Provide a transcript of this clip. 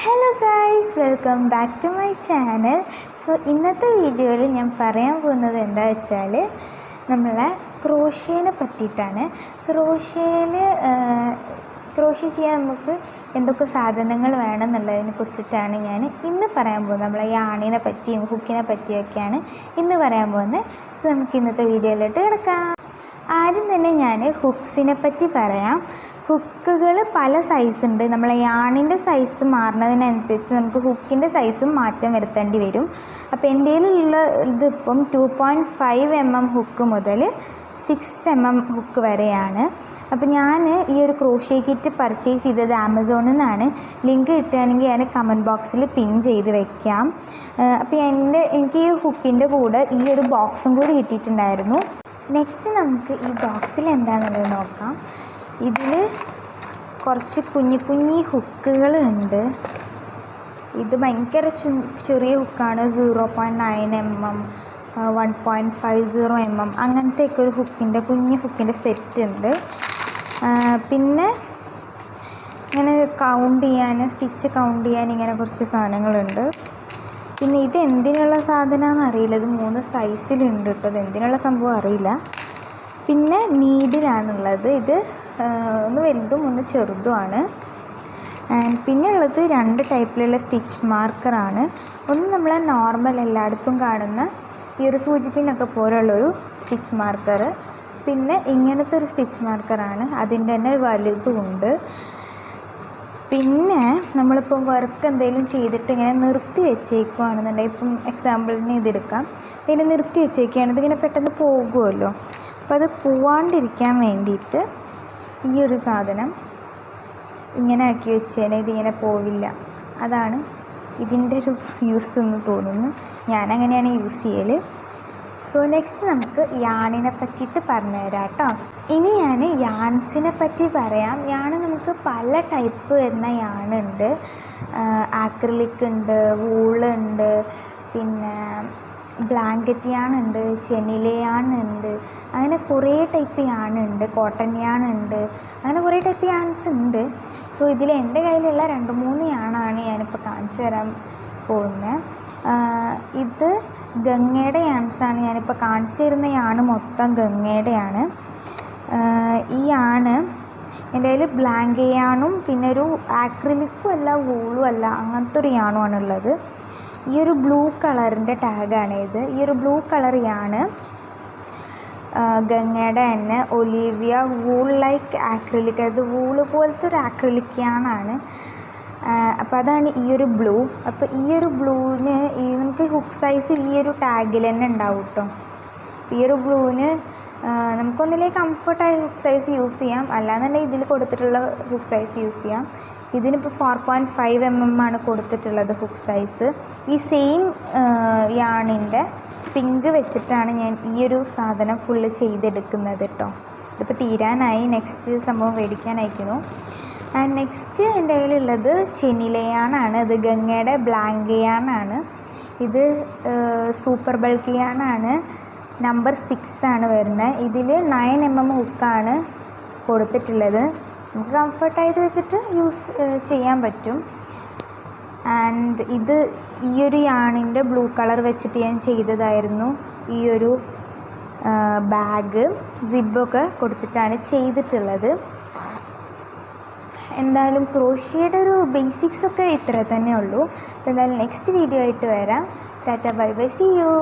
Hello guys, welcome back to my channel. So ഇന്നത്തെ വീഡിയോയിൽ ഞാൻ പറയാൻ പോകുന്നത് എന്താ വെച്ചാൽ നമ്മളെ ക്രോഷ്യേനെ പറ്റിയിട്ടാണ്. ക്രോഷ്യ ചെയ്യാൻ നമുക്ക് എന്തൊക്കെ സാധനങ്ങൾ വേണം എന്നുള്ളതിനെ കുറിച്ചിട്ടാണ് ഞാൻ ഇന്ന് പറയാൻ പോകുന്നത്. നമ്മളെ യാണിനെ പറ്റിയും ഹുക്കിനെ പറ്റിയൊക്കെയാണ് ഇന്ന് പറയാൻ പോകുന്നത്. സോ നമുക്ക് ഇന്നത്തെ വീഡിയോയിലോട്ട് കിടക്കാം. ആദ്യം തന്നെ ഞാൻ ഹുക്സിനെ പറ്റി പറയാം. ഹുക്കുകൾ പല സൈസ് ഉണ്ട്. നമ്മളെ യാണിൻ്റെ സൈസ് മാറുന്നതിനനുസരിച്ച് നമുക്ക് ഹുക്കിൻ്റെ സൈസും മാറ്റം വരുത്തേണ്ടി വരും. അപ്പോൾ എൻ്റെ കയ്യിലുള്ള ഇതിപ്പം 2.5 mm ഹുക്ക് മുതൽ 6 mm ഹുക്ക് വരെയാണ്. അപ്പോൾ ഞാൻ ഈ ഒരു ക്രോഷ്യ കിറ്റ് പർച്ചേസ് ചെയ്തത് ആമസോണിൽ നിന്നാണ്. ലിങ്ക് കിട്ടുകയാണെങ്കിൽ ഞാൻ കമൻറ്റ് ബോക്സിൽ പിൻ ചെയ്ത് വെക്കാം. അപ്പോൾ എനിക്ക് ഈ ഹുക്കിൻ്റെ കൂടെ ഈ ഒരു ബോക്സും കൂടി കിട്ടിയിട്ടുണ്ടായിരുന്നു. നെക്സ്റ്റ് നമുക്ക് ഈ ബോക്സിൽ എന്താണെന്നുള്ളത് നോക്കാം. ഇതിൽ കുറച്ച് കുഞ്ഞി ഹുക്കുകളുണ്ട്. ഇത് ഭയങ്കര ചെറിയ ഹുക്കാണ്. 0.9 mm, 1.50 mm അങ്ങനത്തെയൊക്കെ ഒരു കുഞ്ഞു സെറ്റ് ഉണ്ട്. പിന്നെ ഇങ്ങനെ സ്റ്റിച്ച് കൗണ്ട് ചെയ്യാൻ ഇങ്ങനെ കുറച്ച് സാധനങ്ങളുണ്ട്. പിന്നെ ഇത് എന്തിനുള്ള സാധനമാണെന്ന് അറിയില്ല. ഇത് 3 സൈസിലുണ്ട് കേട്ടോ. ഇത് എന്തിനുള്ള സംഭവം അറിയില്ല. പിന്നെ നീഡിലാണുള്ളത്. ഇത് ഒന്ന് വലുതും ഒന്ന് ചെറുതുമാണ്. പിന്നെ ഉള്ളത് 2 ടൈപ്പിലുള്ള സ്റ്റിച്ച് മാർക്കറാണ്. ഒന്ന് നമ്മളെ നോർമൽ എല്ലായിടത്തും കാണുന്ന ഈ ഒരു സൂചിപ്പിനൊക്കെ പോലുള്ളൊരു സ്റ്റിച്ച് മാർക്കർ. പിന്നെ ഇങ്ങനത്തെ ഒരു സ്റ്റിച്ച് മാർക്കറാണ്. അതിൻ്റെ തന്നെ വലുതുമുണ്ട്. പിന്നെ നമ്മളിപ്പം വർക്ക് എന്തെങ്കിലും ചെയ്തിട്ട് ഇങ്ങനെ നിർത്തി വെച്ചേക്കുകയാണെന്നുണ്ടെങ്കിൽ, ഇപ്പം എക്സാമ്പിളിന് ഇതെടുക്കാം. ഇതിനെ നിർത്തി വെച്ചേക്കുകയാണ്. ഇതിങ്ങനെ പെട്ടെന്ന് പോകുമല്ലോ. അപ്പോൾ അത് പോവാണ്ടിരിക്കാൻ വേണ്ടിയിട്ട് ഈ ഒരു സാധനം ഇങ്ങനെ ആക്കി വെച്ചേനെ. ഇതിങ്ങനെ പോവില്ല. അതാണ് ഇതിൻ്റെ ഒരു യൂസ് എന്ന് തോന്നുന്നു. ഞാനങ്ങനെയാണ് യൂസ് ചെയ്യൽ. സോ നെക്സ്റ്റ് നമുക്ക് യാണിനെ പറ്റിയിട്ട് പറഞ്ഞു തരാം കേട്ടോ. ഇനി ഞാൻ യാൺസിനെ പറ്റി പറയാം. യാൺ നമുക്ക് പല ടൈപ്പ് വരുന്ന യാണുണ്ട്. ആക്രിലിക് ഉണ്ട്, വൂളുണ്ട്, പിന്നെ ബ്ലാങ്കറ്റ് യാണുണ്ട്, ചെനില യാണുണ്ട്. അങ്ങനെ കുറേ ടൈപ്പ് യാണുണ്ട്. കോട്ടൺ യാണുണ്ട്. അങ്ങനെ കുറേ ടൈപ്പ് യാൺസ് ഉണ്ട്. സോ ഇതിൽ എൻ്റെ കയ്യിലുള്ള 2-3 യാണാണ് ഞാനിപ്പോൾ കാണിച്ചു തരാൻ പോകുന്നത്. ഇത് ഗംഗയുടെ യാൺസാണ്. ഞാനിപ്പോൾ കാണിച്ചു തരുന്ന യാണ് മൊത്തം ഗംഗയുടെയാണ്. ഈ യാണ് എൻ്റെ കയ്യിൽ ബ്ലാങ്ക് യാണും പിന്നെ ഒരു ആക്രിലിക്കും അല്ല വൂളും അല്ല അങ്ങനത്തെ ഒരു യാണുമാണുള്ളത്. ഈ ഒരു ബ്ലൂ കളറിൻ്റെ ടാഗാണ് ഇത്. ഈ ഒരു ബ്ലൂ കളർ യാണ് ഗംഗയുടെ തന്നെ ഒലീവിയ വൂൾ ലൈക്ക് ആക്രിലിക്. അത് വൂള് പോലത്തെ ഒരു ആക്രിലിക് യാണാണ്. അപ്പോൾ അതാണ് ഈ ഒരു ബ്ലൂ. അപ്പോൾ ഈ ഒരു ബ്ലൂവിന് നമുക്ക് ഹുക്ക് സൈസ് ഈ ഒരു ടാഗിൽ തന്നെ ഉണ്ടാവും കേട്ടോ. ഈ ഒരു ബ്ലൂവിന് നമുക്കൊന്നിലേക്ക് കംഫർട്ടായ ഹുക്ക് സൈസ് യൂസ് ചെയ്യാം, അല്ലാന്നുണ്ടെങ്കിൽ ഇതിൽ കൊടുത്തിട്ടുള്ള ഹുക്ക് സൈസ് യൂസ് ചെയ്യാം. ഇതിനിപ്പോൾ 4.5 mm ആണ് കൊടുത്തിട്ടുള്ളത് ഹുക്ക് സൈസ്. ഈ സെയിം യാണിൻ്റെ പിങ്ക് വെച്ചിട്ടാണ് ഞാൻ ഈ ഒരു സാധനം ഫുള്ള് ചെയ്തെടുക്കുന്നത് കേട്ടോ. ഇതിപ്പോൾ തീരാനായി. നെക്സ്റ്റ് സംഭവം മേടിക്കാനായിരിക്കുന്നു. ആൻഡ് നെക്സ്റ്റ് എൻ്റെ കയ്യിലുള്ളത് ചെനിലയാണാണ്. ഇത് ഗംഗയുടെ ബ്ലാങ്ക് യാണാണ്. ഇത് സൂപ്പർ ബൾക്കി യാണാണ്. നമ്പർ 6 ആണ് വരുന്നത്. ഇതിൽ 9 mm ഹുക്കാണ് കൊടുത്തിട്ടുള്ളത്. നമുക്ക് കംഫർട്ടായത് വെച്ചിട്ട് യൂസ് ചെയ്യാൻ പറ്റും. ആൻഡ് ഇത് ഈ ഒരു യാണിൻ്റെ ബ്ലൂ കളർ വെച്ചിട്ട് ഞാൻ ചെയ്തതായിരുന്നു. ഈ ഒരു ബാഗ് സിബൊക്കെ കൊടുത്തിട്ടാണ് ചെയ്തിട്ടുള്ളത്. എന്തായാലും ക്രോഷ്യയുടെ ഒരു ബേസിക്സൊക്കെ ഇത്ര തന്നെ ഉള്ളൂ. എന്തായാലും നെക്സ്റ്റ് വീഡിയോ ആയിട്ട് വരാം. ടാറ്റ ബൈ ബൈ, സീ യു.